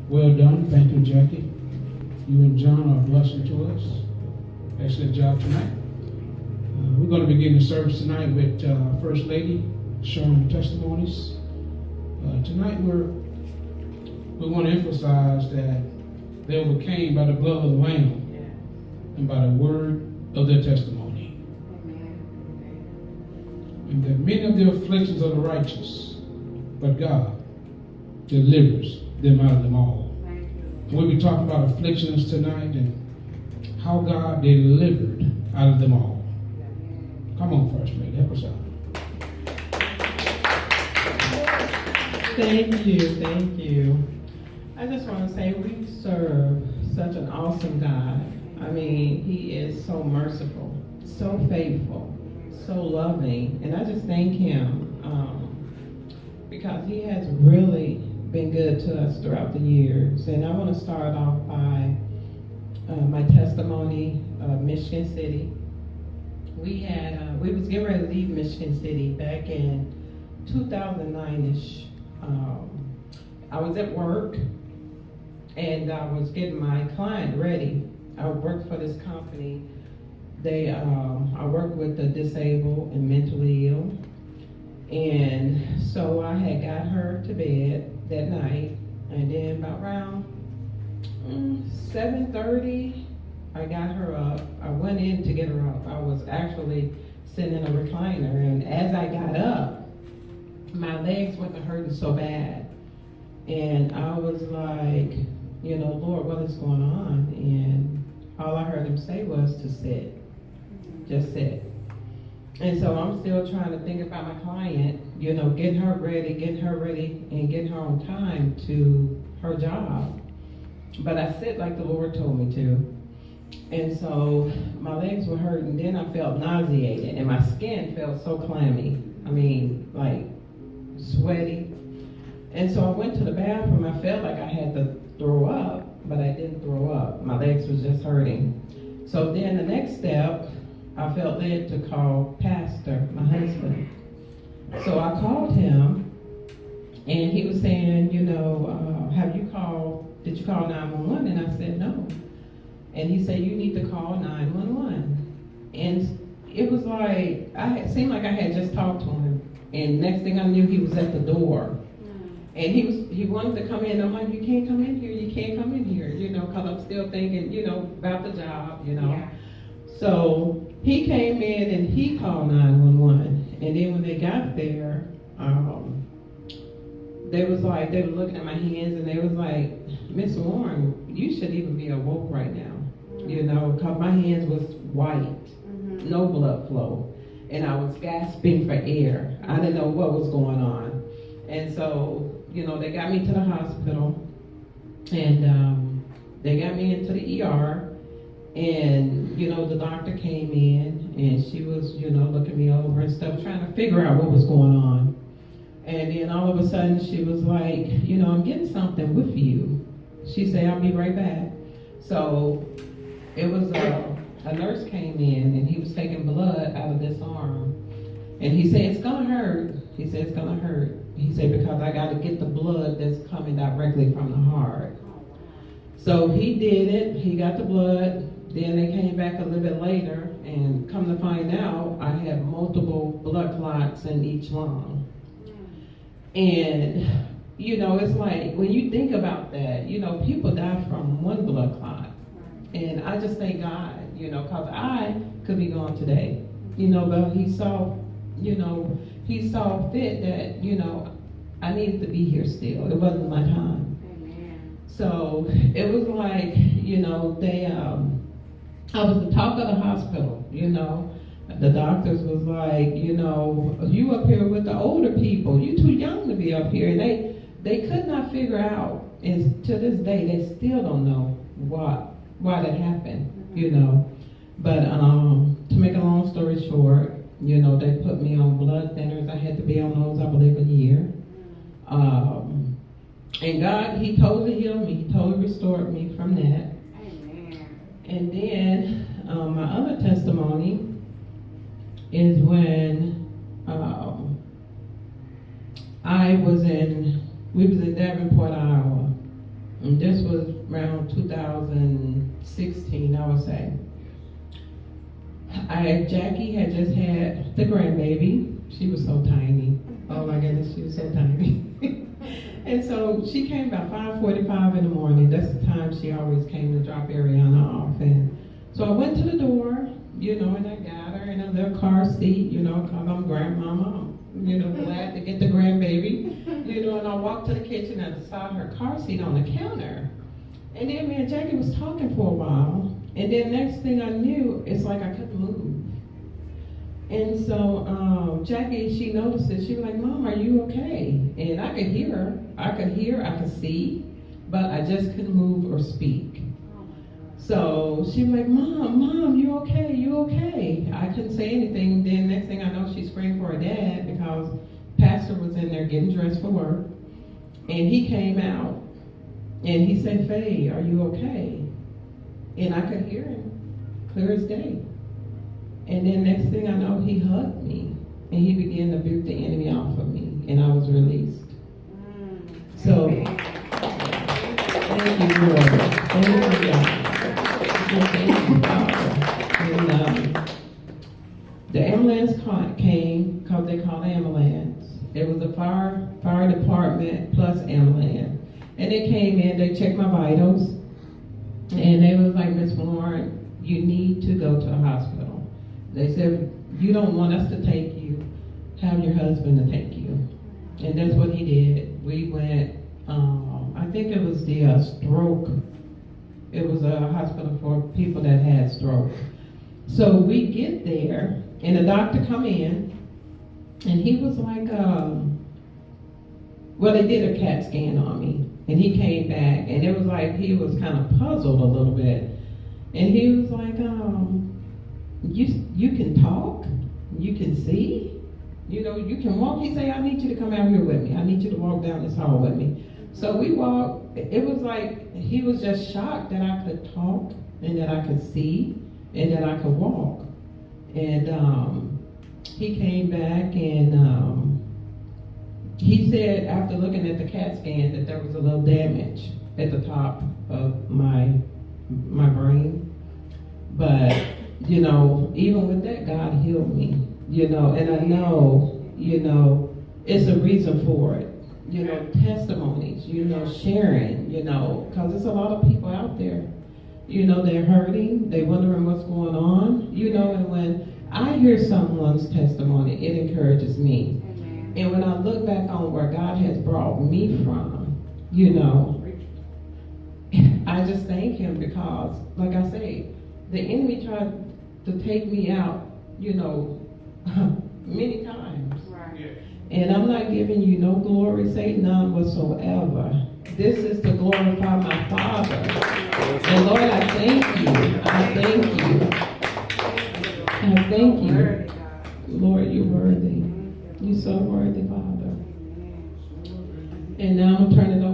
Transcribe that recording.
Well done. Thank you, Jackie. You and John are a blessing to us. Excellent job tonight. We're going to begin the service tonight with First Lady sharing testimonies. Tonight we want to emphasize that they overcame by the blood of the Lamb and by the word of their testimony. And that many of the afflictions of the righteous, but God delivers them out of them all. We'll be talking about afflictions tonight and how God delivered out of them all. Come on, First Lady, help us out. Thank you. I just want to say we serve such an awesome God. I mean, He is so merciful, so faithful, so loving, and I just thank Him because He has really been good to us throughout the years. And I want to start off by my testimony of Michigan City. We was getting ready to leave Michigan City back in 2009-ish. I was at work and I was getting my client ready. I worked for this company. I work with the disabled and mentally ill. And so I had got her to bed that night, and then about around 7:30, I got her up. I went in to get her up. I was actually sitting in a recliner, and as I got up, my legs went to hurting so bad. And I was like, Lord, what is going on? And all I heard Him say was to sit. Just sit. And so I'm still trying to think about my client, getting her ready, and getting her on time to her job. But I sit like the Lord told me to. And so my legs were hurting. Then I felt nauseated, and my skin felt so clammy. I mean, like sweaty. And so I went to the bathroom. I felt like I had to throw up, but I didn't throw up. My legs was just hurting. So then the next step, I felt led to call Pastor, my husband. So I called him, and he was saying, did you call 911? And I said, no. And he said, you need to call 911. And it was like, it seemed like I had just talked to him. And next thing I knew, he was at the door. And he wanted to come in. I'm like, you can't come in here, because I'm still thinking, about the job, Yeah. So he came in and he called 911. And then when they got there, they were looking at my hands and they was like, Miss Warren, you should even be awoke right now. Because my hands was white, no blood flow. And I was gasping for air. I didn't know what was going on. And so, they got me to the hospital and they got me into the ER. And, the doctor came in and she was, looking me over and stuff, trying to figure out what was going on. And then all of a sudden she was like, I'm getting something with you. She said, I'll be right back. So it was a nurse came in and he was taking blood out of this arm. And he said, it's going to hurt. He said, it's going to hurt. He said, because I got to get the blood that's coming directly from the heart. So he did it. He got the blood. Then they came back a little bit later, and come to find out, I had multiple blood clots in each lung. And, it's like, when you think about that, people die from one blood clot. And I just thank God, because I could be gone today, but He saw fit that, I needed to be here still. It wasn't my time. Amen. So it was like, I was the talk of the hospital, The doctors was like, you up here with the older people. You too young to be up here. And they could not figure out, and to this day, they still don't know why that happened, But to make a long story short, they put me on blood thinners. I had to be on those, I believe, a year. And God, He totally healed me. He totally restored me from that. And then my other testimony is when we was in Davenport, Iowa, And this was around 2016, I would say. Jackie had just had the grandbaby. She was so tiny. Oh my goodness, she was so tiny. And so she came about 5:45 in the morning. That's the time she always came to drop Ariana off. And so I went to the door, and I got her in a little car seat, because I'm grandmama. I'm, glad to get the grandbaby, and I walked to the kitchen and I saw her car seat on the counter. And then me and Jackie was talking for a while. And then next thing I knew, it's like I couldn't move. And so Jackie, she noticed it. She was like, "Mom, are you okay?" And I could hear her. I could see, but I just couldn't move or speak. So she was like, Mom, you okay? You okay? I couldn't say anything. Then next thing I know, she screamed for her dad because Pastor was in there getting dressed for work. And he came out and he said, "Faye, are you okay?" And I could hear him clear as day. And then next thing I know, he hugged me and he began to rebuke the enemy off of me, and I was released. So, thank you, Lord. Thank you, God. Thank you, Father. And the ambulance came because they called the ambulance. It was a fire department plus ambulance. And they came in, they checked my vitals, and they was like, "Miss Warren, you need to go to the hospital." They said, "You don't want us to take you, have your husband to take you." And that's what he did. We went, I think it was the stroke. It was a hospital for people that had stroke. So we get there, and the doctor come in, and he was like, well, they did a CAT scan on me, and he came back, and it was like he was kind of puzzled a little bit. And he was like, you can talk, you can see, you can walk. He said, "I need you to come out here with me. I need you to walk down this hall with me." So we walked. It was like he was just shocked that I could talk and that I could see and that I could walk. And he came back and he said, after looking at the CAT scan, that there was a little damage at the top of my brain. But even with that, God healed me. And I know, it's a reason for it. Testimonies, sharing, because there's a lot of people out there, they're hurting, they wondering what's going on, and when I hear someone's testimony, it encourages me. Amen. And when I look back on where God has brought me from, I just thank him because, like I say, the enemy tried to take me out, many times. Right. Yeah. And I'm not giving you no glory, say none whatsoever. This is to glorify my Father. And Lord, I thank you. I thank you. I thank you. Lord, you're worthy. You're so worthy, Father. And now I'm going to turn it over